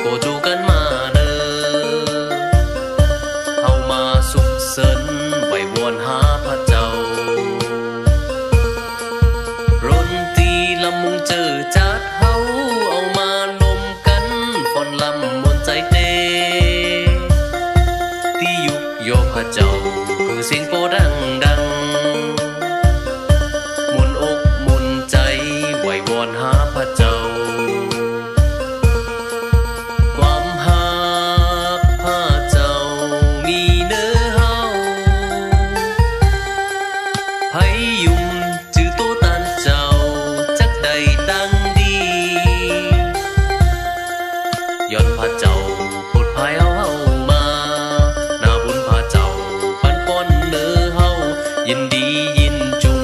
ก็จูกันมาเนอเฮามาสุขเสริญไหววอนหาพระเจ้ารนตีลำมุงเจอจัดเฮาเอามาลมกันฝนลำมนใจเตที่ยุกโยพระเจ้าคือเสียงโปดังดังมนอกมนใจไหววอนหาพระเจ้าความหักพระเจ้ามีเนื้อเฮาไผยุ่มจือโตตันเจ้าจักใดดังดีย้อนพระเจ้าปลดภายเฮามาหน้าบุญพระเจ้าปันป้อนเนื้อเฮายินดียินจู